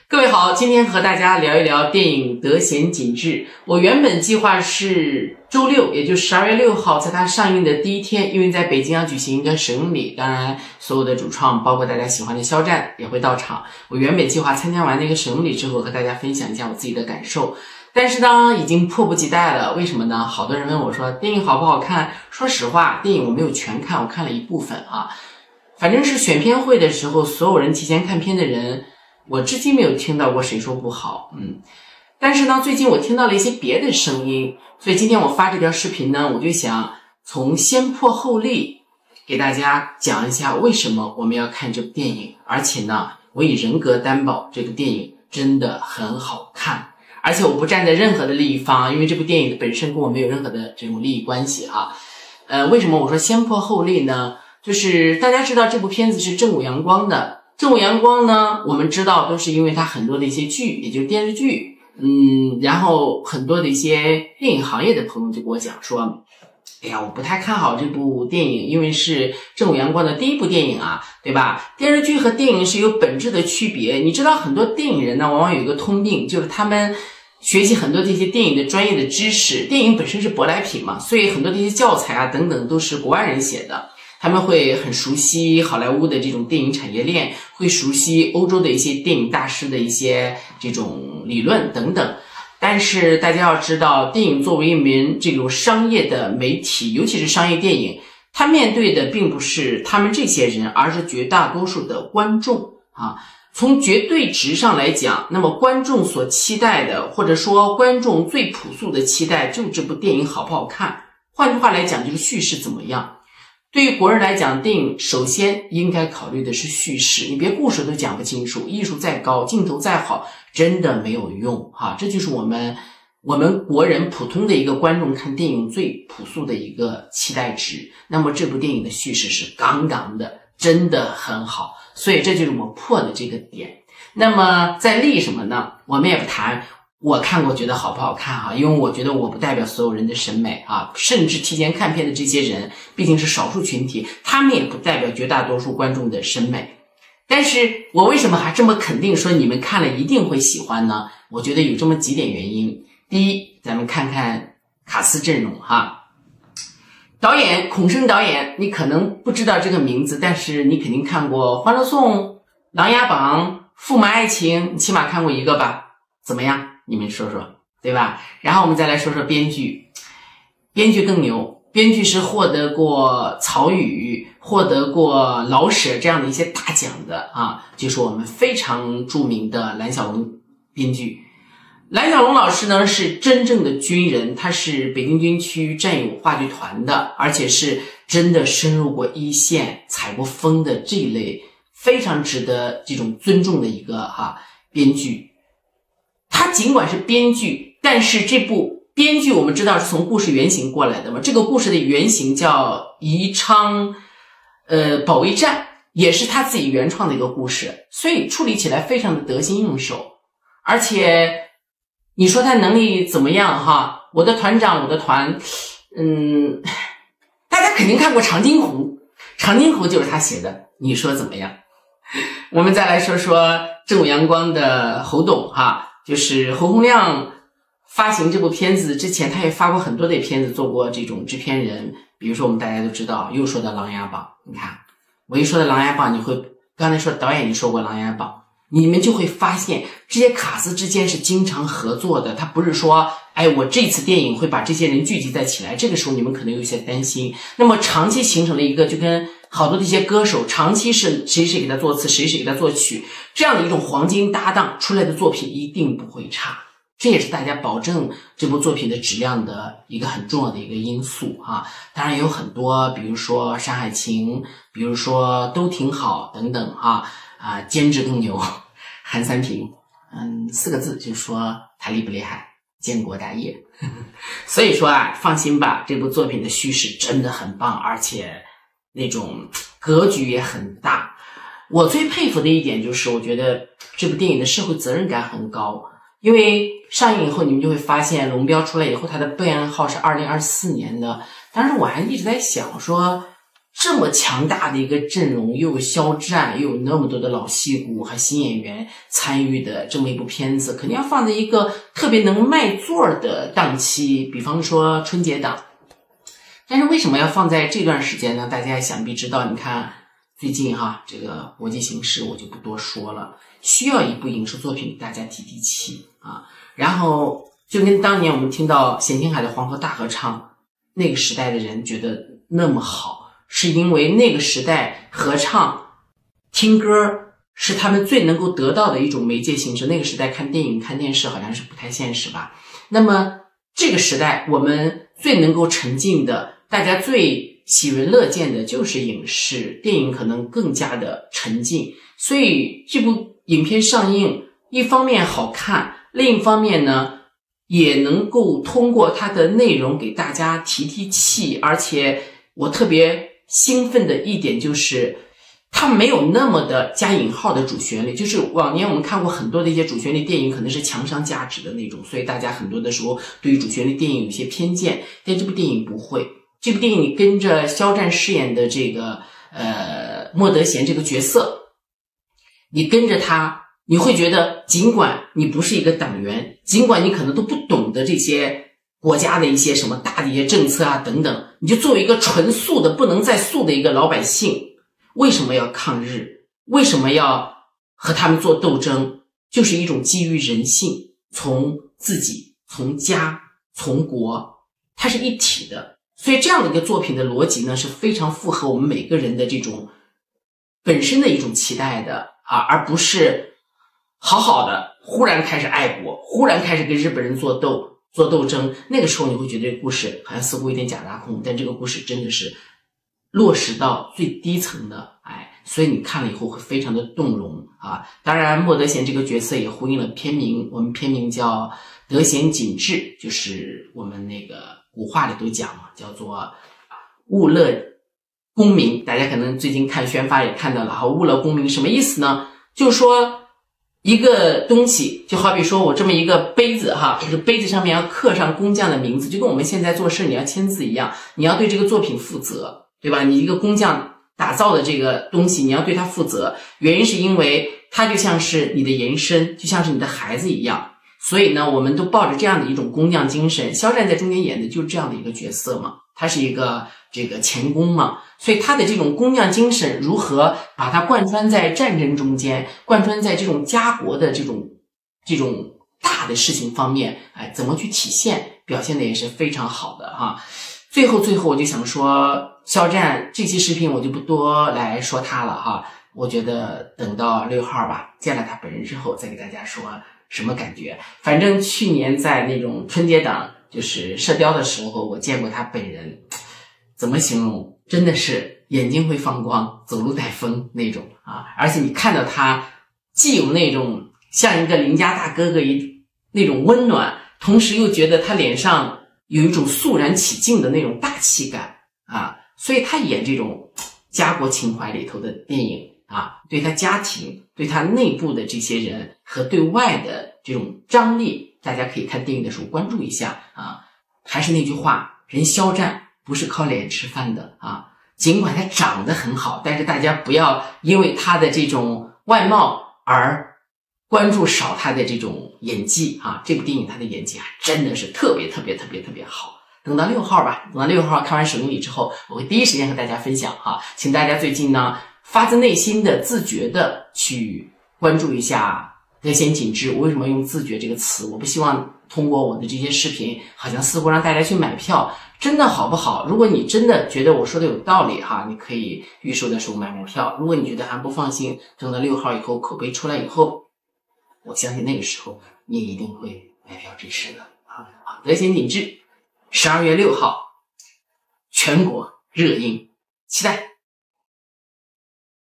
各位好，今天和大家聊一聊电影《德贤景致》。我原本计划是周六，也就是12月6号，在它上映的第一天，因为在北京要举行一个审礼，当然所有的主创，包括大家喜欢的肖战也会到场。我原本计划参加完那个审礼之后，和大家分享一下我自己的感受。但是呢，已经迫不及待了。为什么呢？好多人问我说电影好不好看？说实话，电影我没有全看，我看了一部分啊。反正是选片会的时候，所有人提前看片的人，我至今没有听到过谁说不好。但是呢，最近我听到了一些别的声音，所以今天我发这条视频呢，我就想从先破后立给大家讲一下为什么我们要看这部电影，而且呢，我以人格担保，这部电影真的很好看。而且我不站在任何的利益方，因为这部电影本身跟我没有任何的这种利益关系啊。为什么我说先破后立呢？就是大家知道这部片子是正午阳光的，正午阳光呢，我们知道都是因为它很多的一些剧，也就是电视剧，然后很多的一些电影行业的朋友就跟我讲说，哎呀，我不太看好这部电影，因为是正午阳光的第一部电影啊，对吧？电视剧和电影是有本质的区别。你知道很多电影人呢，往往有一个通病，就是他们学习很多这些电影的专业的知识，电影本身是舶来品嘛，所以很多这些教材啊等等都是国外人写的。他们会很熟悉好莱坞的这种电影产业链，会熟悉欧洲的一些电影大师的一些这种理论等等。但是大家要知道，电影作为一名这种商业的媒体，尤其是商业电影，它面对的并不是他们这些人，而是绝大多数的观众啊。从绝对值上来讲，那么观众所期待的，或者说观众最朴素的期待，就这部电影好不好看。换句话来讲，就是叙事怎么样。对于国人来讲，电影首先应该考虑的是叙事，你别故事都讲不清楚，艺术再高，镜头再好，真的没有用哈。这就是我们国人普通的一个观众看电影最朴素的一个期待值。那么这部电影的叙事是杠杠的，真的很好，所以这就是我破的这个点。那么在立什么呢？我们也不谈我看过觉得好不好看哈，因为我觉得我不代表所有人的审美啊，甚至提前看片的这些人毕竟是少数群体，他们也不代表绝大多数观众的审美。但是我为什么还这么肯定说你们看了一定会喜欢呢？我觉得有这么几点原因。第一，咱们看看卡司阵容哈。导演孔笙导演，你可能不知道这个名字，但是你肯定看过《欢乐颂》《琅琊榜》《驸马爱情》，你起码看过一个吧？怎么样？你们说说，对吧？然后我们再来说说编剧，编剧更牛，编剧是获得过曹禺、获得过老舍这样的一些大奖的啊，就是我们非常著名的蓝小龙编剧。蓝小龙老师呢是真正的军人，他是北京军区战友话剧团的，而且是真的深入过一线、采过风的这一类非常值得这种尊重的一个编剧。他尽管是编剧，但是这部编剧我们知道是从故事原型过来的嘛，这个故事的原型叫宜昌保卫战，也是他自己原创的一个故事，所以处理起来非常的得心应手。而且你说他能力怎么样哈？我的团长，我的团，大家肯定看过长津湖，长津湖就是他写的，你说怎么样？我们再来说说正午阳光的侯董哈，就是侯洪亮发行这部片子之前，他也发过很多的片子，做过这种制片人，比如说我们大家都知道，又说到琅琊榜，你看我一说到琅琊榜，你会刚才说导演你说过琅琊榜，你们就会发现这些卡司之间是经常合作的，他不是说我这次电影会把这些人聚集在起来，这个时候你们可能有一些担心。那么长期形成了一个就跟好多的一些歌手长期是谁给他作词，谁给他作曲，这样的一种黄金搭档出来的作品一定不会差，这也是大家保证这部作品的质量的一个很重要的一个因素啊。当然有很多，比如说《山海情》，比如说都挺好等等监制更牛，韩三平，4个字就说他厉不厉害，建国大业。所以说放心吧，这部作品的叙事真的很棒，而且那种格局也很大。我最佩服的一点就是，我觉得这部电影的社会责任感很高，因为上映以后你们就会发现，龙标出来以后，它的备案号是2024年的。当时我还一直在想说，这么强大的一个阵容，又有肖战，又有那么多的老戏骨和新演员参与的这么一部片子，肯定要放在一个特别能卖座的档期，比方说春节档。但是为什么要放在这段时间呢？大家想必知道，你看最近这个国际形势我就不多说了，需要一部影视作品给大家提提气啊。然后就跟当年我们听到冼星海的《黄河大合唱》，那个时代的人觉得那么好，是因为那个时代合唱听歌是他们最能够得到的一种媒介形式。那个时代看电影看电视好像是不太现实吧。那么这个时代我们最能够沉浸的，大家最喜闻乐见的就是影视，电影可能更加的沉浸。所以这部影片上映，一方面好看，另一方面呢也能够通过它的内容给大家提提气。而且我特别兴奋的一点就是它没有那么的加引号的主旋律，就是往年我们看过很多的一些主旋律电影可能是强商价值的那种，所以大家很多的时候对于主旋律电影有些偏见。但这部电影不会，这部电影你跟着肖战饰演的这个莫德贤这个角色，你跟着他，你会觉得尽管你不是一个党员，尽管你可能都不懂得这些国家的一些什么大的一些政策等等，你就作为一个纯素的不能再素的一个老百姓，为什么要抗日？为什么要和他们做斗争？就是一种基于人性，从自己，从家，从国，它是一体的。所以这样的一个作品的逻辑呢，是非常符合我们每个人的这种本身的一种期待的而不是好好的忽然开始爱国，忽然开始跟日本人做斗争。那个时候你会觉得这个故事好像似乎有点假大空，但这个故事真的是落实到最低层的，所以你看了以后会非常的动容当然莫德贤这个角色也呼应了片名，我们片名叫德贤景致，就是我们那个古话里都讲嘛，叫做物乐公民。大家可能最近看宣发也看到了物乐公民什么意思呢？就是说一个东西，就好比说我这么一个杯子这个杯子上面要刻上工匠的名字，就跟我们现在做事你要签字一样，你要对这个作品负责，对吧？你一个工匠打造的这个东西，你要对它负责，原因是因为它就像是你的延伸，就像是你的孩子一样。所以呢，我们都抱着这样的一种工匠精神。肖战在中间演的就是这样的一个角色嘛，他是一个这个钳工嘛，所以他的这种工匠精神如何把它贯穿在战争中间，贯穿在这种家国的这种大的事情方面，怎么去体现，表现的也是非常好的最后我就想说，肖战这期视频我就不多来说他了我觉得等到6号吧，见了他本人之后再给大家说什么感觉。反正去年在那种春节档就是射雕的时候，我见过他本人，怎么形容，真的是眼睛会放光，走路带风那种而且你看到他既有那种像一个邻家大哥哥那种温暖，同时又觉得他脸上有一种肃然起敬的那种大气感所以他演这种家国情怀里头的电影对他家庭，对他内部的这些人和对外的这种张力，大家可以看电影的时候关注一下还是那句话，人肖战不是靠脸吃饭的尽管他长得很好，但是大家不要因为他的这种外貌而关注少他的这种演技这部电影他的演技还真的是特别好。等到6号吧，等到6号看完首映礼之后，我会第一时间和大家分享请大家最近呢发自内心的自觉的去关注一下德贤景致。我为什么用自觉这个词？我不希望通过我的这些视频好像似乎让大家去买票，真的好不好？如果你真的觉得我说的有道理你可以预售的时候买票。如果你觉得还不放心，等到6号以后口碑出来以后，我相信那个时候你也一定会买票支持的德贤景致12月6号全国热映，期待。